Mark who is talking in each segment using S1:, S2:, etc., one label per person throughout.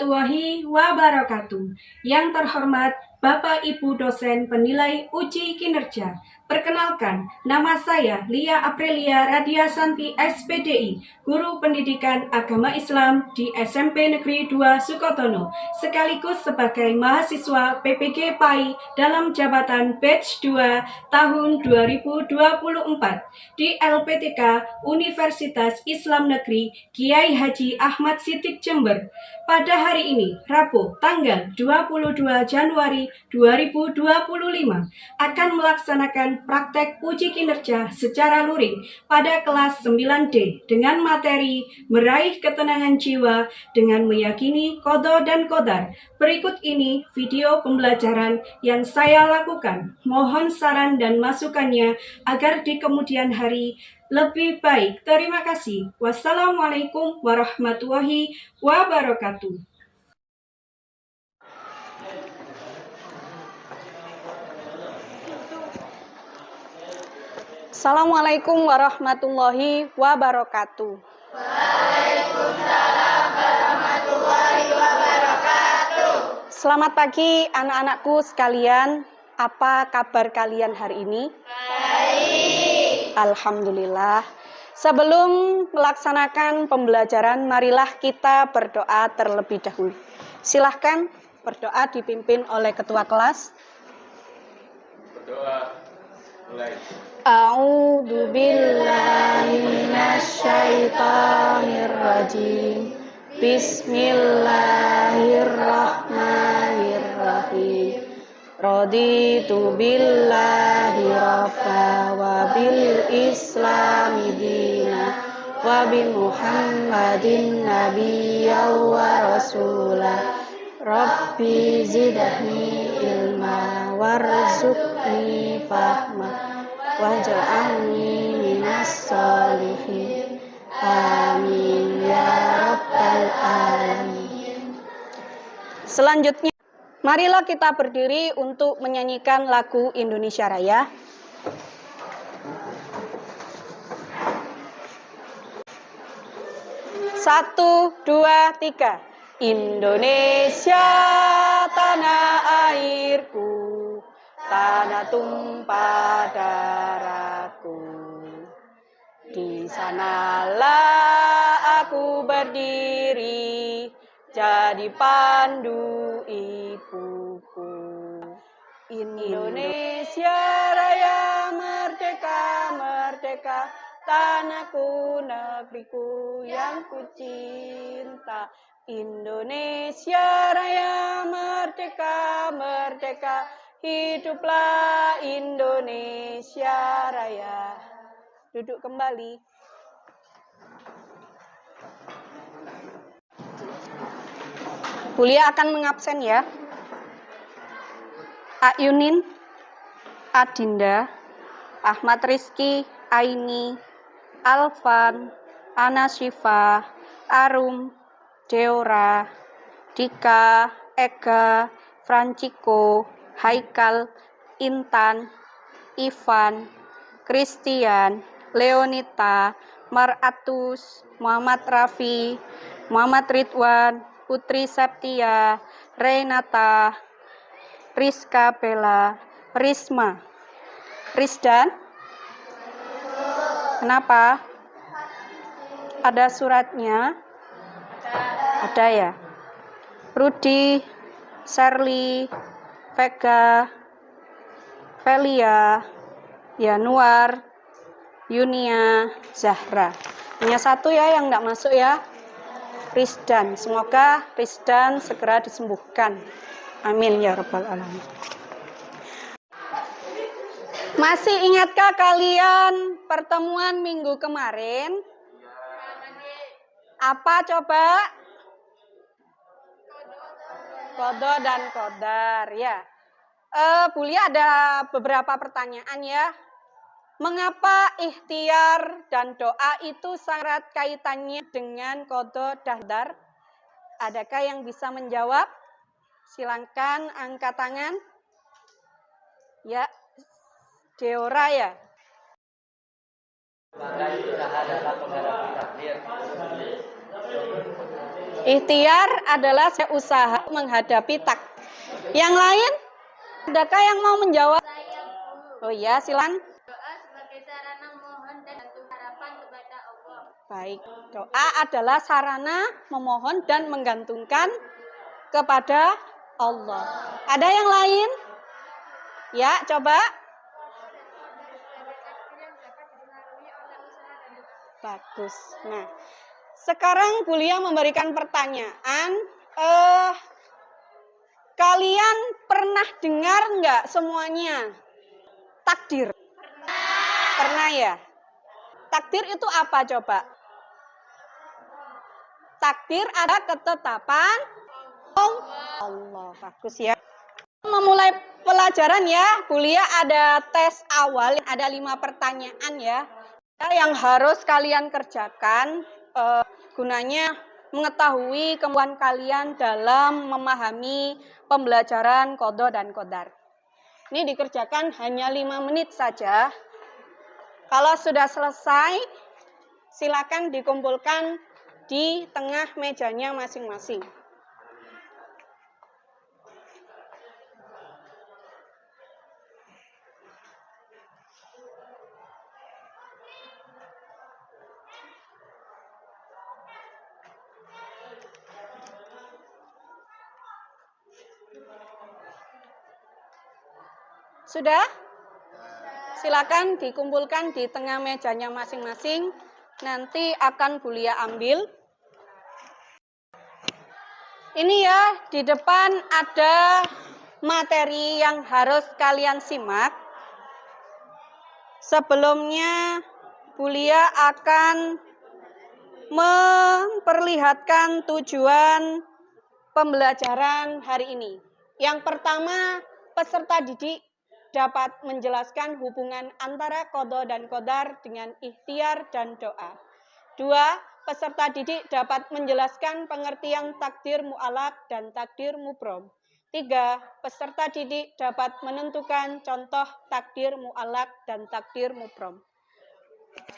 S1: warahmatullahi wabarakatuh. Yang terhormat Bapak Ibu dosen penilai uji kinerja. Perkenalkan, nama saya Lia Aprilia Radiasanti SPDI, Guru Pendidikan Agama Islam di SMP Negeri 2 Sukotono, sekaligus sebagai mahasiswa PPG PAI dalam jabatan Batch 2 tahun 2024 di LPTK Universitas Islam Negeri Kiai Haji Ahmad Siddiq Jember. Pada hari ini, Rabu, tanggal 22 Januari 2025, akan melaksanakan praktek uji kinerja secara luring pada kelas 9D dengan materi meraih ketenangan jiwa dengan meyakini qadha dan qadar. Berikut ini video pembelajaran yang saya lakukan. Mohon saran dan masukannya agar di kemudian hari lebih baik. Terima kasih. Wassalamualaikum warahmatullahi wabarakatuh.
S2: Assalamualaikum warahmatullahi wabarakatuh.
S3: Waalaikumsalam warahmatullahi wabarakatuh.
S2: Selamat pagi anak-anakku sekalian. Apa kabar kalian hari ini?
S3: Baik.
S2: Alhamdulillah. Sebelum melaksanakan pembelajaran, marilah kita berdoa terlebih dahulu. Silahkan berdoa dipimpin oleh ketua kelas.
S4: Berdoa mulai.
S2: A'udzu billahi minasyaitonir rajim. Bismillahirrahmanirrahim. Raditu billahi rabba wa bil islami dina wa bi Muhammadin nabiyya wa rasula. Rabbi zidni ilma warzuqni fahma waj'alni minas sholihin. Amin ya rabbal alamin. Selanjutnya, marilah kita berdiri untuk menyanyikan lagu Indonesia Raya. Satu, dua, tiga. Indonesia tanah airku, tanah tumpah darahku. Di sanalah aku berdiri, jadi pandu ibuku. Indonesia Raya merdeka, merdeka, tanahku, negeriku yang kucinta. Indonesia Raya merdeka, merdeka, hiduplah Indonesia Raya. Duduk kembali. Kuliah akan mengabsen ya. Ayunin, Adinda, Ahmad Rizky, Aini, Alvan, Ana Syifa, Arum, Deora, Dika, Ega, Francisco, Haikal, Intan, Ivan, Christian, Leonita, Maratus, Muhammad Rafi, Muhammad Ridwan, Putri Septia, Renata, Rizka Bella, Risma. Rizdan? Kenapa? Ada suratnya? Ada ya? Rudi, Sherly, Vega, Velia, Yanuar, Yunia, Zahra. Hanya satu ya yang tidak masuk ya. Rizdan. Semoga Rizdan segera disembuhkan. Amin ya rabbal alamin. Masih ingatkah kalian pertemuan minggu kemarin? Apa coba? Qadha dan qadar ya. Bu Lia ada beberapa pertanyaan ya. Mengapa ikhtiar dan doa itu sangat kaitannya dengan qadha dan qadar? Adakah yang bisa menjawab? Silakan angkat tangan. Ya, Deora ya. Ikhtiar adalah usaha menghadapi tak. Yang lain? Adakah yang mau menjawab? Oh iya, silakan.
S3: Doa sebagai sarana mohon dan gantung harapan kepada Allah.
S2: Baik, doa adalah sarana memohon dan menggantungkan kepada Allah. Ada yang lain? Ya, coba. Bagus. Nah, sekarang Bu Lia memberikan pertanyaan. Kalian pernah dengar nggak semuanya takdir? Pernah ya? Takdir itu apa coba? Takdir adalah ketetapan Allah. Bagus ya. Memulai pelajaran ya, Bu Lia ada tes awal, ada 5 pertanyaan ya. Yang harus kalian kerjakan gunanya mengetahui kemampuan kalian dalam memahami pembelajaran qadha dan qadar. Ini dikerjakan hanya 5 menit saja. Kalau sudah selesai, silakan dikumpulkan di tengah mejanya masing-masing. Sudah? Silakan dikumpulkan di tengah mejanya masing-masing. Nanti akan Bu Lia ambil. Ini ya, di depan ada materi yang harus kalian simak. Sebelumnya, Bu Lia akan memperlihatkan tujuan pembelajaran hari ini. Yang pertama, peserta didik dapat menjelaskan hubungan antara qadha dan qadar dengan ikhtiar dan doa. 2. Peserta didik dapat menjelaskan pengertian takdir mu'allaq dan takdir mubrom. 3. Peserta didik dapat menentukan contoh takdir mu'allaq dan takdir mubrom.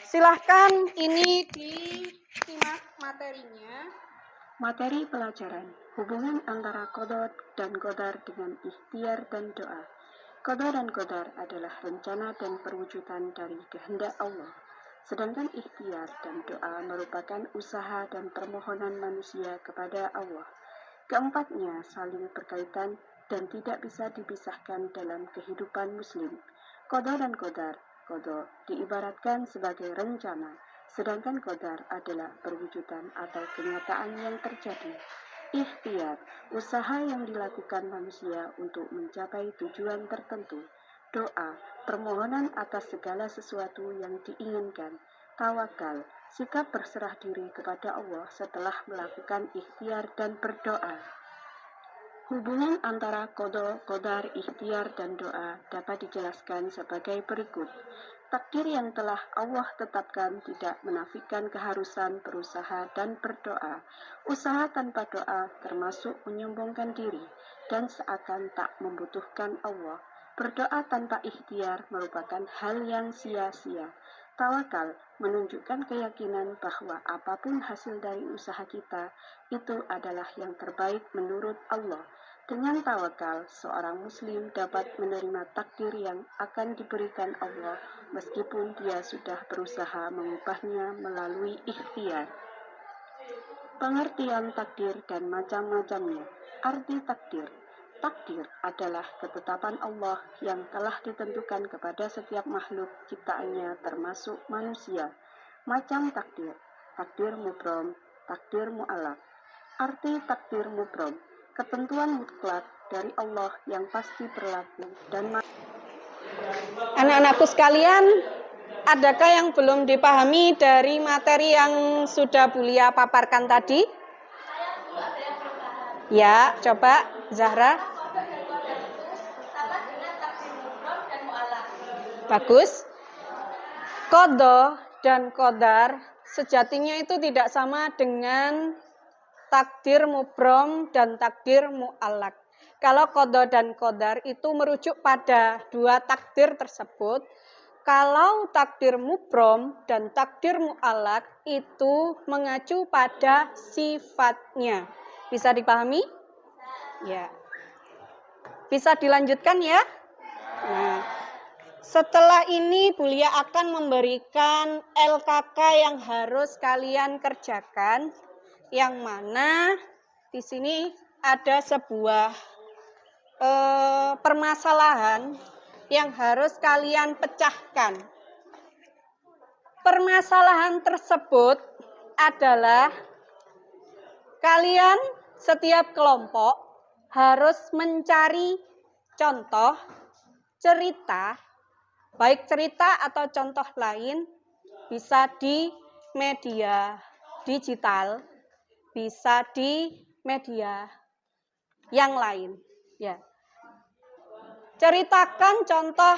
S2: Silahkan ini disimak materinya. Materi pelajaran, hubungan antara qadha dan qadar dengan ikhtiar dan doa. Qadha dan qadar adalah rencana dan perwujudan dari kehendak Allah. Sedangkan ikhtiar dan doa merupakan usaha dan permohonan manusia kepada Allah. Keempatnya saling berkaitan dan tidak bisa dipisahkan dalam kehidupan muslim. Qadha dan qadar, qadha diibaratkan sebagai rencana, sedangkan qadar adalah perwujudan atau kenyataan yang terjadi. Ikhtiar, usaha yang dilakukan manusia untuk mencapai tujuan tertentu. Doa, permohonan atas segala sesuatu yang diinginkan. Tawakal, sikap berserah diri kepada Allah setelah melakukan ikhtiar dan berdoa. Hubungan antara qadha, qadar, ikhtiar, dan doa dapat dijelaskan sebagai berikut. Takdir yang telah Allah tetapkan tidak menafikan keharusan berusaha dan berdoa. Usaha tanpa doa termasuk menyombongkan diri dan seakan tak membutuhkan Allah. Berdoa tanpa ikhtiar merupakan hal yang sia-sia. Tawakal menunjukkan keyakinan bahwa apapun hasil dari usaha kita, itu adalah yang terbaik menurut Allah. Dengan tawakal, seorang muslim dapat menerima takdir yang akan diberikan Allah meskipun dia sudah berusaha mengubahnya melalui ikhtiar. Pengertian takdir dan macam-macamnya. Arti takdir. Takdir adalah ketetapan Allah yang telah ditentukan kepada setiap makhluk ciptaannya termasuk manusia. Macam takdir. Takdir mubrom, takdir mu'allaq. Arti takdir mubrom. Ketentuan mutlak dari Allah yang pasti berlaku dan anak-anakku sekalian, adakah yang belum dipahami dari materi yang sudah Bu Lia paparkan tadi? Ya, coba Zahra. Bagus. Qadha dan qadar sejatinya itu tidak sama dengan takdir mubrom dan takdir mu'allaq. Kalau qadha dan qadar itu merujuk pada 2 takdir tersebut, Kalau takdir mubrom dan takdir mu'allaq itu mengacu pada sifatnya. Bisa dipahami? Ya. Bisa dilanjutkan ya? Nah, setelah ini Bu Lia akan memberikan LKK yang harus kalian kerjakan, yang mana di sini ada sebuah permasalahan yang harus kalian pecahkan. Permasalahan tersebut adalah kalian setiap kelompok harus mencari contoh cerita, baik cerita atau contoh lain, bisa di media digital, bisa di media yang lain. Ya. Ceritakan contoh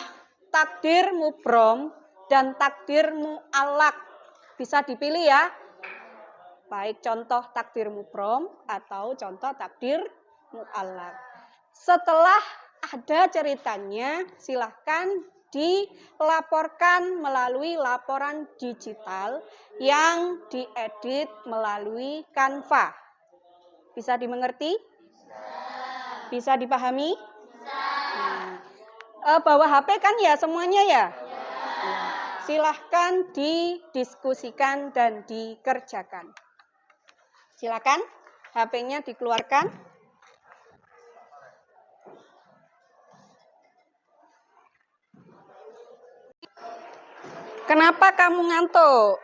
S2: takdir mubrom dan takdir mu'allaq. Bisa dipilih ya. Baik contoh takdir mubrom atau contoh takdir mu'allaq. Setelah ada ceritanya, silahkan dilaporkan melalui laporan digital yang diedit melalui Canva. Bisa dimengerti? Bisa dipahami? Bawa HP kan ya semuanya ya? Silahkan didiskusikan dan dikerjakan. Silakan HP-nya dikeluarkan. Kenapa kamu ngantuk?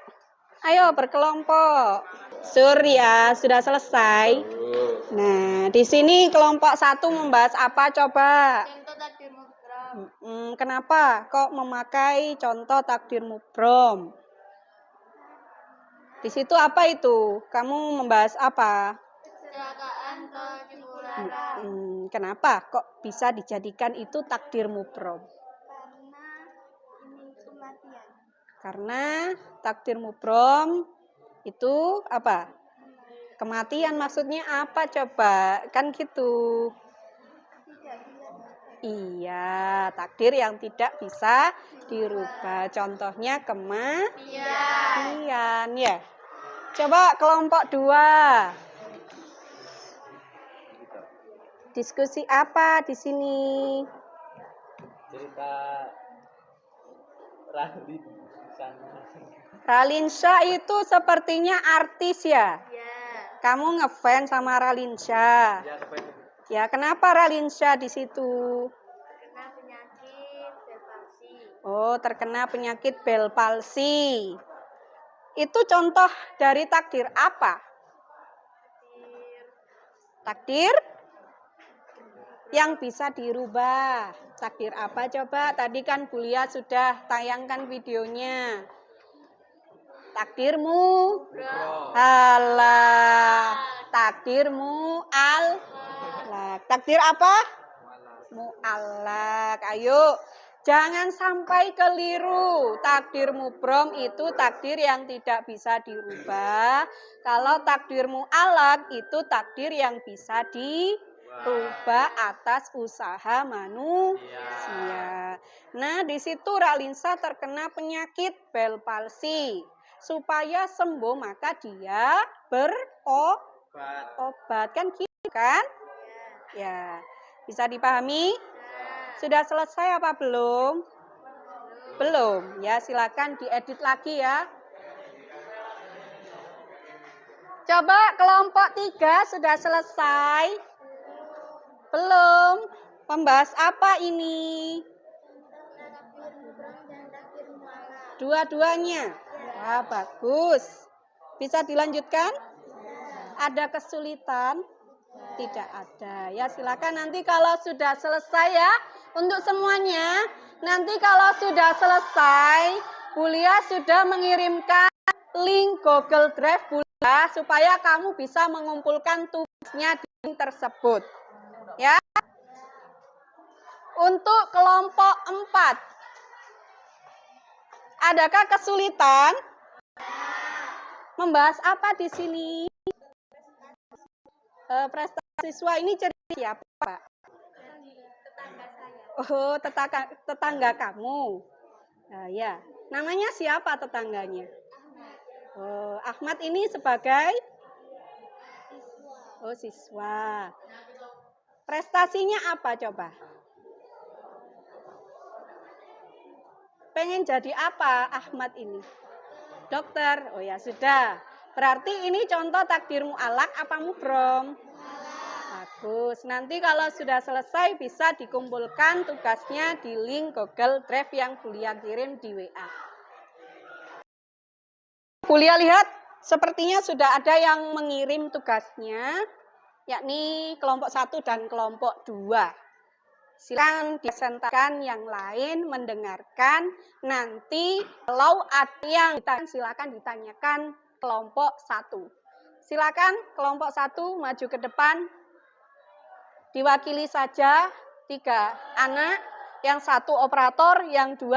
S2: Ayo berkelompok. Surya sudah selesai. Nah, di sini kelompok 1 membahas apa coba?
S3: Contoh takdir mubrom.
S2: Kenapa kok memakai contoh takdir mubrom? Di situ apa itu? Kamu membahas apa?
S3: Kecelakaan tol Cipularang.
S2: Kenapa kok bisa dijadikan itu takdir mubrom?
S3: Karena ini kematian.
S2: Karena takdir mubrom itu apa? Kematian maksudnya apa coba? Kan gitu. Iya, takdir yang tidak bisa dirubah. Contohnya kematian ya. Coba kelompok 2. Diskusi apa di sini?
S4: Cerita
S2: Ralinsa itu sepertinya artis ya.
S3: Ya.
S2: Kamu ngefans sama Ralinsa. Ya, kenapa Ralinsa di situ?
S3: Kena penyakit depresi.
S2: Oh, terkena penyakit Bell palsy. Itu contoh dari takdir apa? Takdir yang bisa dirubah. Takdir apa coba? Tadi kan Bu Lia sudah tayangkan videonya. Takdirmu Allah. Takdirmu Allah. Takdir apa? Mu'allaq. Ayo, jangan sampai keliru. Takdir mubrom itu takdir yang tidak bisa dirubah. Kalau takdir mu'allaq itu takdir yang bisa dirubah atas usaha manusia. Nah, di situ Ralinsa terkena penyakit Bell palsy. Supaya sembuh maka dia berobat. Kan gitu kan? Ya. Bisa dipahami? Sudah selesai apa belum? Belum. Ya, silakan diedit lagi ya. Coba kelompok 3 sudah selesai? Belum. Membahas apa ini? Dua-duanya. Wah, bagus. Bisa dilanjutkan? Ada kesulitan? Tidak ada. Ya, silakan nanti kalau sudah selesai ya. Untuk semuanya, nanti kalau sudah selesai, Bu Lia sudah mengirimkan link Google Drive Bu Lia supaya kamu bisa mengumpulkan tugasnya di link tersebut. Ya. Untuk kelompok 4. Adakah kesulitan? Membahas apa di sini? Prestasi siswa ini cerita siapa, Pak? Oh, tetangga kamu. Ya, namanya siapa tetangganya? Oh, Ahmad ini sebagai siswa. Prestasinya apa coba? Pengen jadi apa Ahmad ini? Dokter. Oh ya sudah. Berarti ini contoh takdir mu'alak apa mubrom? Bagus. Nanti kalau sudah selesai bisa dikumpulkan tugasnya di link Google Drive yang Bulia kirim di WA. Bulia lihat sepertinya sudah ada yang mengirim tugasnya, yakni kelompok 1 dan kelompok 2. Silakan dipresentasikan yang lain, mendengarkan. Nanti kalau ada yang silakan ditanyakan kelompok 1. Silakan kelompok 1 maju ke depan. Diwakili saja 3 anak, yang 1 operator, yang 2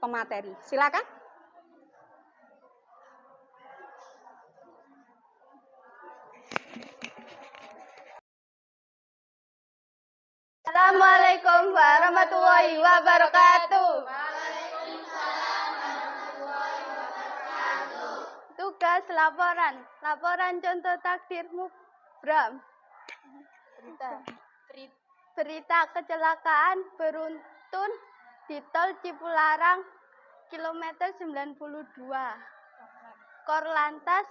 S2: pemateri. Silakan.
S3: Assalamualaikum warahmatullahi wabarakatuh. Tugas laporan contoh takdir mubrom. Berita kecelakaan beruntun di tol Cipularang kilometer 92. Korlantas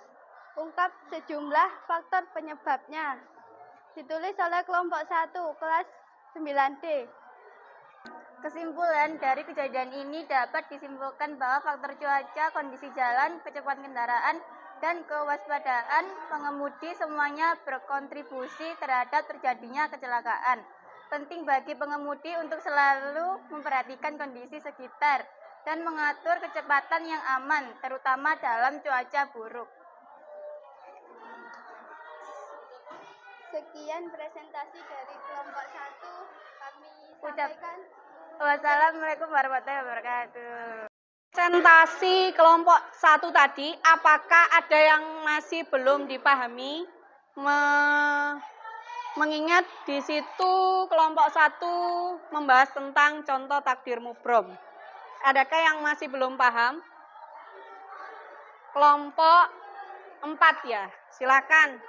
S3: ungkap sejumlah faktor penyebabnya. Ditulis oleh kelompok 1 kelas 9D. Kesimpulan dari kejadian ini dapat disimpulkan bahwa faktor cuaca, kondisi jalan, kecepatan kendaraan, dan kewaspadaan pengemudi semuanya berkontribusi terhadap terjadinya kecelakaan. Penting bagi pengemudi untuk selalu memperhatikan kondisi sekitar dan mengatur kecepatan yang aman, terutama dalam cuaca buruk. Sekian presentasi dari kelompok 1 kami sampaikan. Wassalamualaikum warahmatullahi wabarakatuh.
S2: Presentasi kelompok 1 tadi, apakah ada yang masih belum dipahami? Mengingat di situ kelompok 1 membahas tentang contoh takdir mubrom. Adakah yang masih belum paham? Kelompok 4 ya, silakan.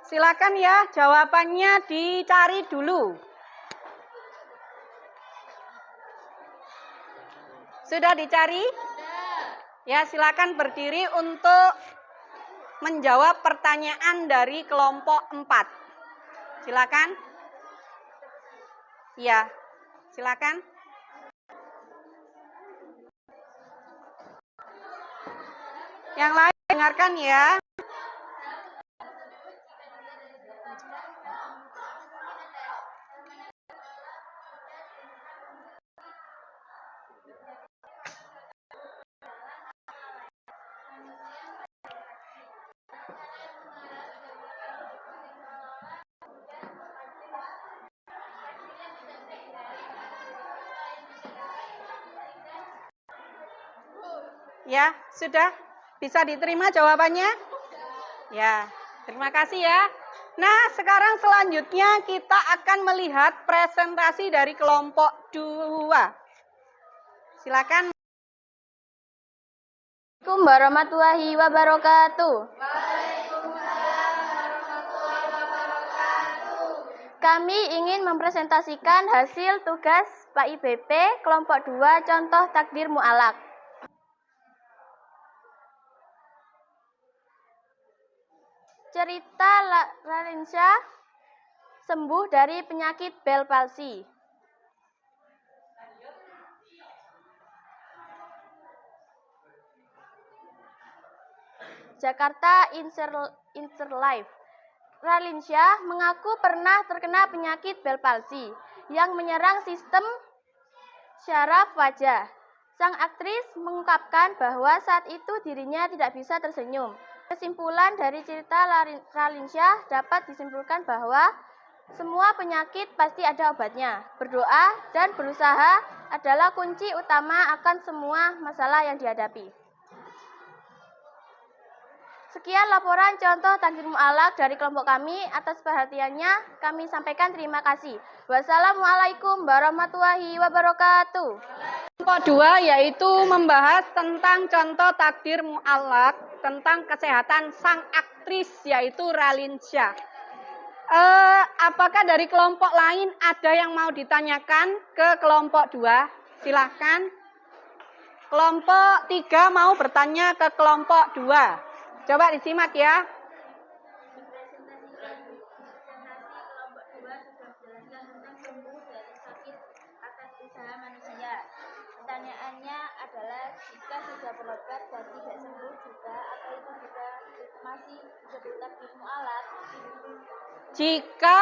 S2: Silakan ya, jawabannya dicari dulu. Sudah dicari? Ya, silakan berdiri untuk menjawab pertanyaan dari kelompok 4. Silakan. Ya, silakan. Yang lain dengarkan ya. Ya, sudah bisa diterima jawabannya? Ya, terima kasih ya. Nah, sekarang selanjutnya kita akan melihat presentasi dari kelompok 2. Silakan.
S3: Assalamualaikum warahmatullahi wabarakatuh. Kami ingin mempresentasikan hasil tugas Pak IBP kelompok 2 contoh takdir mu'alak. Cerita Ralinsyah sembuh dari penyakit Bell palsy. Jakarta Insert Life. Ralinsyah mengaku pernah terkena penyakit Bell palsy yang menyerang sistem syaraf wajah. Sang aktris mengungkapkan bahwa saat itu dirinya tidak bisa tersenyum. Kesimpulan dari cerita Ralinsyah dapat disimpulkan bahwa semua penyakit pasti ada obatnya. Berdoa dan berusaha adalah kunci utama akan semua masalah yang dihadapi. Sekian laporan contoh takdir mu'alaq dari kelompok kami. Atas perhatiannya kami sampaikan terima kasih. Wassalamualaikum warahmatullahi wabarakatuh.
S2: Kelompok 2 yaitu membahas tentang contoh takdir mu'alaq tentang kesehatan sang aktris yaitu Ralinsyah. Apakah dari kelompok lain ada yang mau ditanyakan ke kelompok 2? Silahkan. Kelompok 3 mau bertanya ke kelompok 2. Coba disimak ya.
S3: Pertanyaannya adalah jika sudah berobat dan tidak sembuh juga, apa itu juga masih disebut takdir mu'alaq?
S2: Jika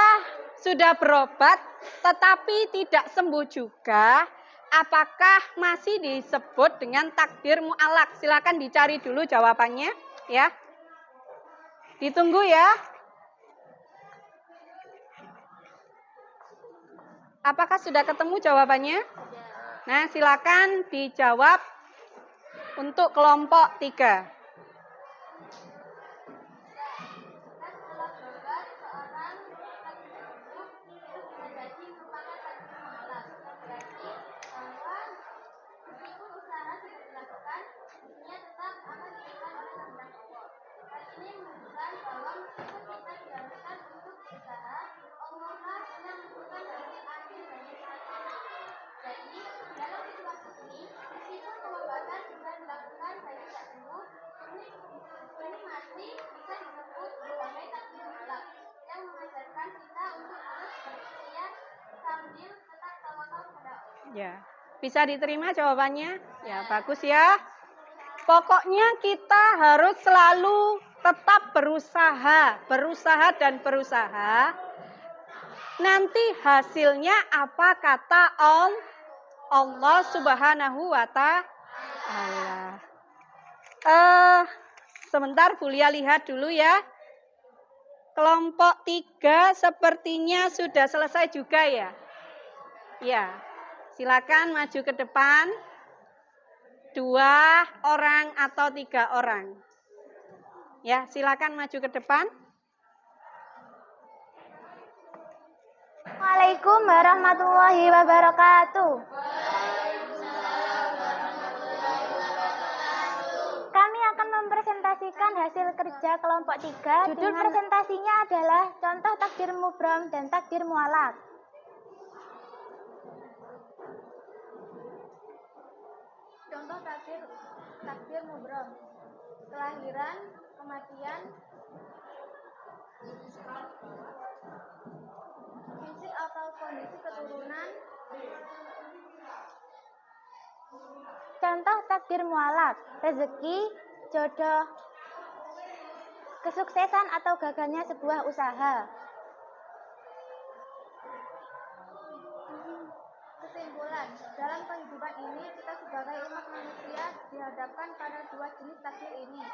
S2: sudah berobat tetapi tidak sembuh juga, apakah masih disebut dengan takdir mu'alaq? Silakan dicari dulu jawabannya ya. Ditunggu ya. Apakah sudah ketemu jawabannya? Nah, silakan dijawab untuk kelompok 3. Ya, bisa diterima jawabannya? Ya, bagus ya. Pokoknya kita harus selalu tetap berusaha dan berusaha. Nanti hasilnya apa kata Allah Subhanahu wa Ta'ala. Sebentar Bu Lia lihat dulu ya. Kelompok 3 sepertinya sudah selesai juga ya. Ya, silakan maju ke depan. 2 orang atau 3 orang. Ya, silakan maju ke depan.
S3: Assalamualaikum warahmatullahi wabarakatuh. Kami akan mempresentasikan hasil kerja kelompok 3. Judul presentasinya adalah contoh takdir mubrom dan takdir mu'alaq. Contoh takdir mubrom: kelahiran, kematian, fisik atau kondisi keturunan. Contoh takdir mu'alaq: rezeki, jodoh, kesuksesan atau gagalnya sebuah usaha. Kesimpulan, dalam kehidupan ini kita sebagai umat manusia dihadapkan pada 2 jenis takdir ini.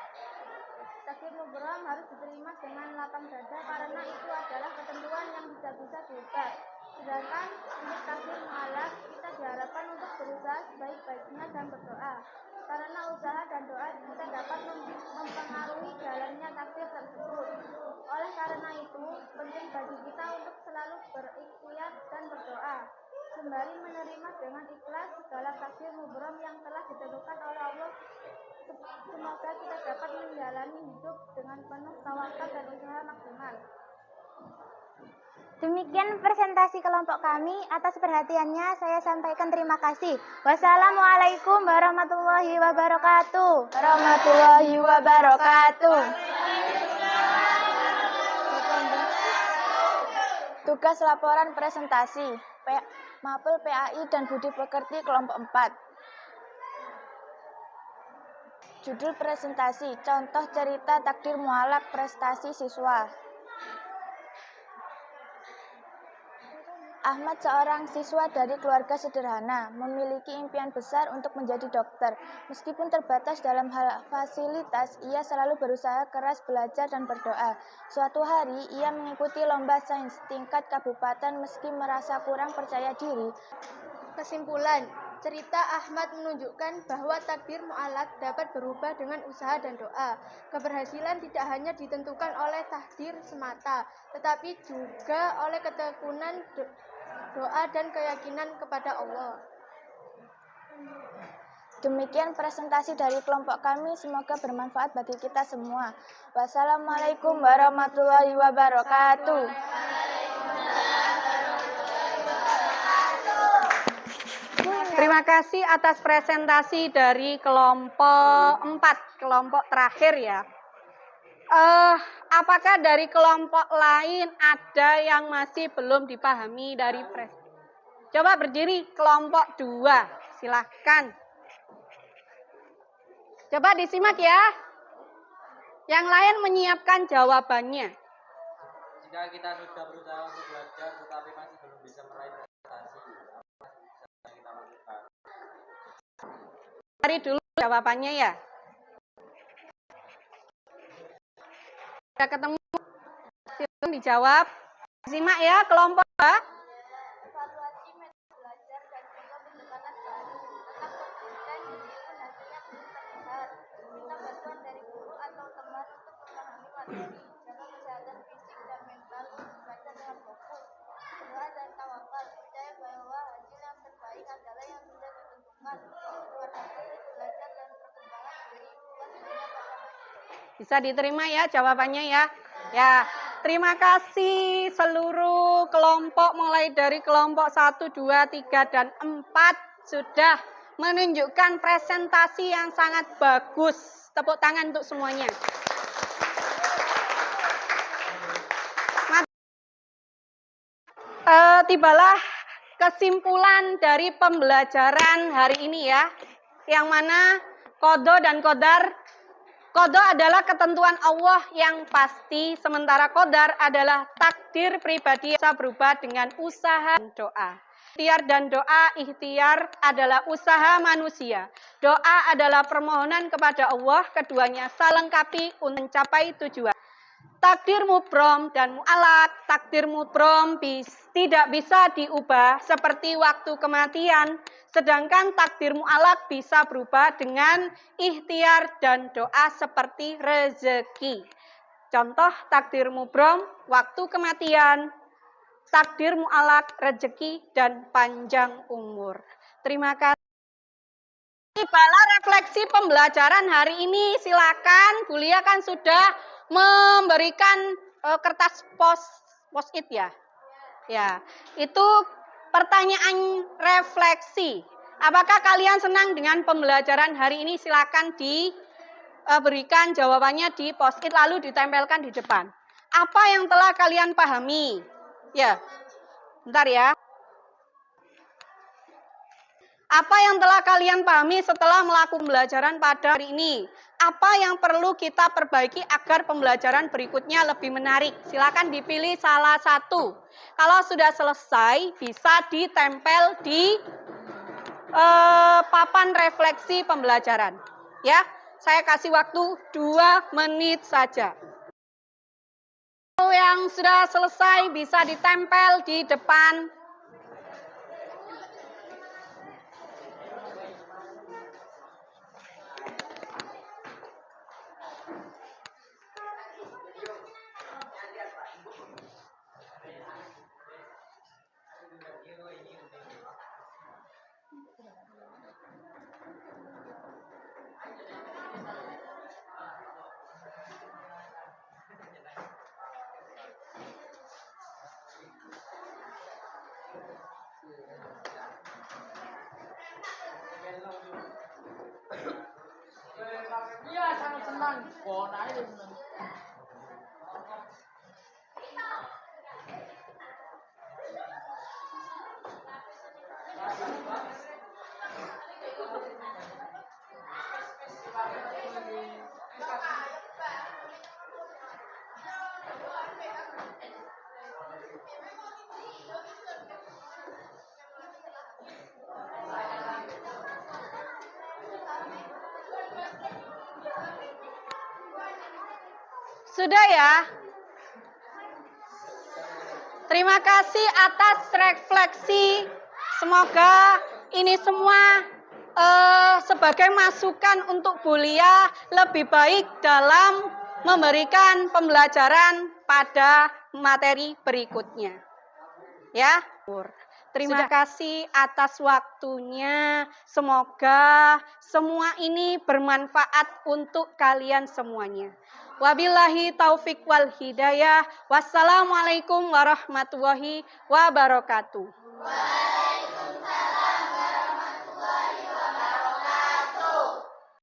S3: Takdir mubrom harus diterima dengan lapang dada karena itu adalah ketentuan yang bisa diubah. Sedangkan untuk takdir mu'alaq kita diharapkan untuk berusaha sebaik-baiknya dan berdoa. Karena usaha dan doa kita dapat mempengaruhi jalannya takdir tersebut. Oleh karena itu, penting bagi kita untuk selalu berikhtiar dan berdoa, sembari menerima dengan ikhlas segala takdir mubrom yang telah ditentukan oleh Allah. Semoga kita dapat menjalani hidup dengan penuh tawakal dan usaha maksimal. Demikian presentasi kelompok kami. Atas perhatiannya saya sampaikan terima kasih. Wassalamualaikum warahmatullahi wabarakatuh. Warahmatullahi wabarakatuh. Tugas laporan presentasi Mapel PAI dan Budi Pekerti kelompok 4. Judul presentasi, contoh cerita takdir mu'alaq prestasi siswa. Ahmad seorang siswa dari keluarga sederhana, memiliki impian besar untuk menjadi dokter. Meskipun terbatas dalam hal fasilitas, ia selalu berusaha keras belajar dan berdoa. Suatu hari, ia mengikuti lomba sains tingkat kabupaten meski merasa kurang percaya diri. Kesimpulan, Cerita Ahmad menunjukkan bahwa takdir mu'alaq dapat berubah dengan usaha dan doa. Keberhasilan tidak hanya ditentukan oleh takdir semata, tetapi juga oleh ketekunan doa dan keyakinan kepada Allah.
S4: Demikian presentasi dari kelompok kami, semoga bermanfaat bagi kita semua. Wassalamualaikum warahmatullahi wabarakatuh.
S2: Terima kasih atas presentasi dari kelompok 4, kelompok terakhir ya. Apakah dari kelompok lain ada yang masih belum dipahami dari Coba berdiri, kelompok 2, silahkan. Coba disimak ya. Yang lain menyiapkan jawabannya.
S5: Jika kita sudah berusaha untuk belajar tetapi masih belum bisa meraih prestasi, apa yang kita lakukan?
S2: Cari dulu jawabannya ya. Sudah ketemu? Silakan dijawab. Simak ya kelompok 2.
S3: Evaluasi metode belajar dan juga pendekatan baru. Tetap konsisten meskipun hasilnya belum terlihat. Minta bantuan dari guru atau teman untuk memahami materi. Jaga kesehatan fisik dan mental untuk belajar dengan fokus. Doa dan tawakal. Percaya bahwa hasil yang terbaik adalah yang sudah ditentukan. Warnai belajar dan perkembangan diri. Waspada pada hasil.
S2: Bisa diterima ya jawabannya ya. Ya, terima kasih seluruh kelompok mulai dari kelompok 1, 2, 3, dan 4 sudah menunjukkan presentasi yang sangat bagus. Tepuk tangan untuk semuanya. Tibalah kesimpulan dari pembelajaran hari ini ya. Yang mana qada dan qadar. Qada adalah ketentuan Allah yang pasti, sementara qadar adalah takdir pribadi yang bisa berubah dengan usaha dan doa. Ikhtiar dan doa, ikhtiar adalah usaha manusia. Doa adalah permohonan kepada Allah, keduanya saling melengkapi untuk mencapai tujuan. Takdir mubrom dan mu'alaq, takdir mubrom tidak bisa diubah seperti waktu kematian, sedangkan takdir mu'alaq bisa berubah dengan ikhtiar dan doa seperti rezeki. Contoh takdir mubrom, waktu kematian, takdir mu'alaq, rezeki dan panjang umur. Terima kasih. Tibalah refleksi pembelajaran hari ini. Silakan, Bu Lia kan sudah memberikan kertas post-it ya. Ya, itu pertanyaan refleksi. Apakah kalian senang dengan pembelajaran hari ini? Silakan diberikan jawabannya di post-it lalu ditempelkan di depan. Apa yang telah kalian pahami? Ya, bentar ya. Apa yang telah kalian pahami setelah melakukan pembelajaran pada hari ini? Apa yang perlu kita perbaiki agar pembelajaran berikutnya lebih menarik? Silakan dipilih salah satu. Kalau sudah selesai, bisa ditempel di papan refleksi pembelajaran. Ya, saya kasih waktu 2 menit saja. Yang sudah selesai bisa ditempel di depan.
S5: Iya, sangat senang.
S2: Sudah ya? Terima kasih atas refleksi. Semoga ini semua sebagai masukan untuk Bulia lebih baik dalam memberikan pembelajaran pada materi berikutnya. Ya, terima kasih atas waktunya. Semoga semua ini bermanfaat untuk kalian semuanya. Wabillahi taufik wal hidayah. Wassalamualaikum warahmatullahi wabarakatuh.